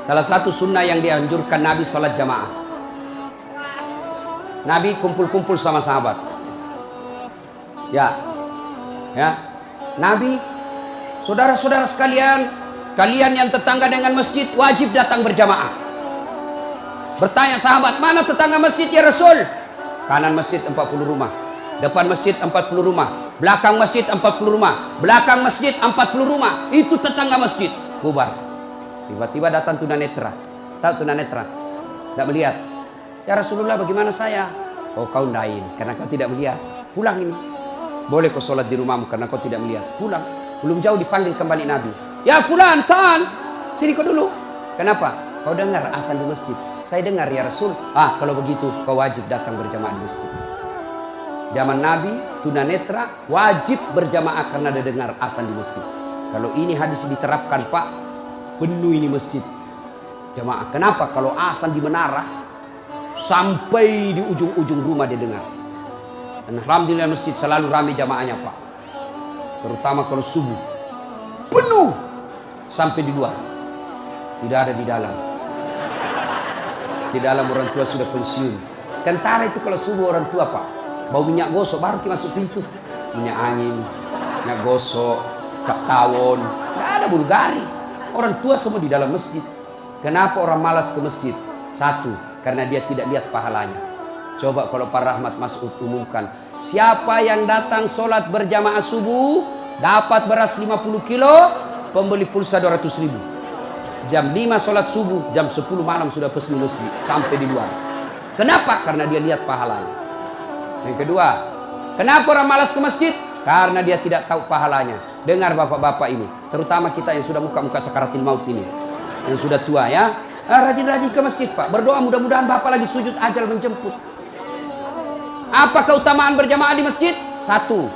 Salah satu sunnah yang dianjurkan Nabi sholat jamaah. Nabi kumpul-kumpul sama sahabat. Ya. Nabi, saudara-saudara sekalian, kalian yang tetangga dengan masjid wajib datang berjamaah. Bertanya sahabat, mana tetangga masjid ya Rasul? Kanan masjid 40 rumah, depan masjid 40 rumah, belakang masjid 40 rumah, belakang masjid 40 rumah. Itu tetangga masjid. Bubar. Tiba-tiba datang tunanetra. Tahu tunanetra? Tidak melihat. Ya Rasulullah, bagaimana saya? Oh, kau lain karena kau tidak melihat. Pulang ini. Boleh kau sholat di rumahmu karena kau tidak melihat. Pulang. Belum jauh dipanggil kembali Nabi. Ya fulan, tan, sini kau dulu. Kenapa? Kau dengar azan di masjid. Saya dengar ya Rasul. Kalau begitu kau wajib datang berjamaah di masjid. Zaman Nabi, tunanetra wajib berjamaah karena dia dengar azan di masjid. Kalau ini hadis diterapkan, Pak, penuh ini masjid jamaah. Kenapa? Kalau azan di menara sampai di ujung-ujung rumah dia dengar. Dan alhamdulillah masjid selalu ramai jamaahnya, Pak. Terutama kalau subuh penuh sampai di luar. Tidak ada di dalam. Di dalam orang tua sudah pensiun. Kentara itu kalau subuh orang tua, Pak, bau minyak gosok baru masuk pintu. Minyak angin, minyak gosok, cap tawon, tidak ada Bulgari. Orang tua semua di dalam masjid. Kenapa orang malas ke masjid? Satu, karena dia tidak lihat pahalanya. Coba kalau Pak Rahmat Mas'ud umumkan, siapa yang datang sholat berjamaah subuh dapat beras 50 kilo, pembeli pulsa 200.000. Jam 5 sholat subuh, jam 10 malam sudah pesan masjid sampai di luar. Kenapa? Karena dia lihat pahalanya. Yang kedua, kenapa orang malas ke masjid? Karena dia tidak tahu pahalanya. Dengar bapak-bapak ini, terutama kita yang sudah muka-muka sakaratil maut ini, yang sudah tua ya, rajin-rajin ke masjid, Pak. Berdoa mudah-mudahan bapak lagi sujud ajal menjemput. Apa keutamaan berjamaah di masjid? Satu,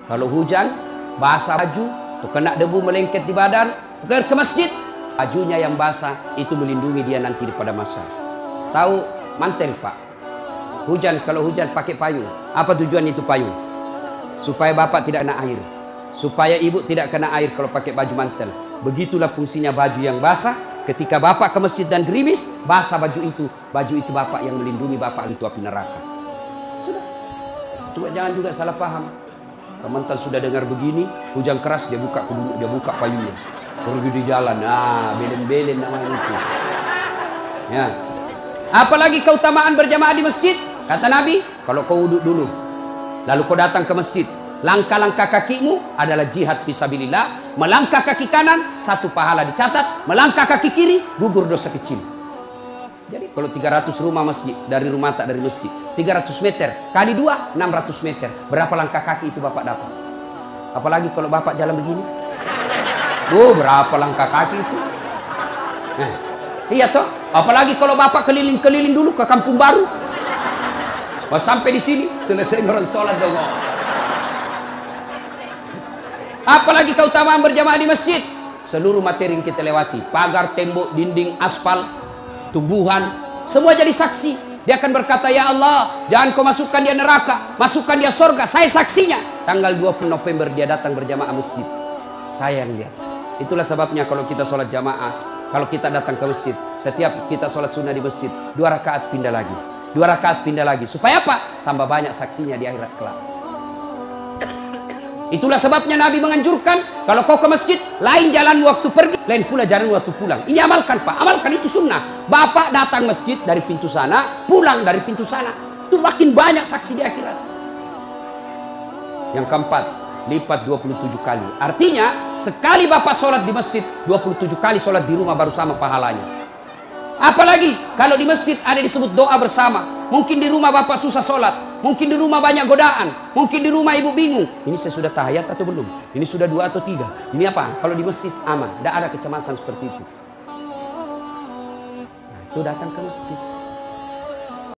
kalau hujan, basah baju, tuh kena debu melengket di badan, ke masjid, bajunya yang basah itu melindungi dia nanti pada masa. Tahu mantel, Pak? Hujan, kalau hujan pakai payung. Apa tujuan itu payung? Supaya bapak tidak kena air, supaya ibu tidak kena air kalau pakai baju mantel. Begitulah fungsinya baju yang basah. Ketika bapak ke masjid dan gerimis, basah baju itu bapak yang melindungi bapak dari api neraka. Sudah. Coba jangan juga salah paham. Teman-teman sudah dengar begini, hujan keras dia buka payungnya, pergi di jalan. Belen-belen namanya itu. Ya. Apalagi keutamaan berjamaah di masjid? Kata Nabi, kalau kau wudhu dulu, lalu kau datang ke masjid, langkah-langkah kakimu adalah jihad fisabilillah. Melangkah kaki kanan, 1 pahala dicatat. Melangkah kaki kiri, gugur dosa kecil. Jadi kalau 300 rumah masjid, dari rumah tak dari masjid, 300 meter kali 2, 600 meter. Berapa langkah kaki itu bapak dapat? Apalagi kalau bapak jalan begini. Berapa langkah kaki itu? Iya toh? Apalagi kalau bapak keliling-keliling dulu ke kampung baru. Sampai di sini selesai orang sholat dong. Apalagi keutamaan berjamaah di masjid? Seluruh materi yang kita lewati, pagar, tembok, dinding, aspal, tumbuhan, semua jadi saksi. Dia akan berkata, ya Allah, jangan kau masukkan dia neraka, masukkan dia surga. Saya saksinya. Tanggal 20 November dia datang berjamaah masjid. Saya yang lihat. Itulah sebabnya kalau kita sholat jamaah, kalau kita datang ke masjid, setiap kita sholat sunnah di masjid, 2 rakaat pindah lagi. 2 rakaat pindah lagi. Supaya apa? Tambah banyak saksinya di akhirat kelak. Itulah sebabnya Nabi menganjurkan, kalau kau ke masjid, lain jalan waktu pergi, lain pula jalan waktu pulang. Ini amalkan, Pak. Amalkan, itu sunnah. Bapak datang masjid dari pintu sana, pulang dari pintu sana. Itu makin banyak saksi di akhirat. Yang keempat, lipat 27 kali. Artinya, sekali bapak sholat di masjid, 27 kali sholat di rumah baru sama pahalanya. Apalagi kalau di masjid ada disebut doa bersama. Mungkin di rumah bapak susah sholat, mungkin di rumah banyak godaan, mungkin di rumah ibu bingung, ini saya sudah tahiyat atau belum, ini sudah 2 atau 3, ini apa? Kalau di masjid aman, tidak ada kecemasan seperti itu. Nah, itu datang ke masjid.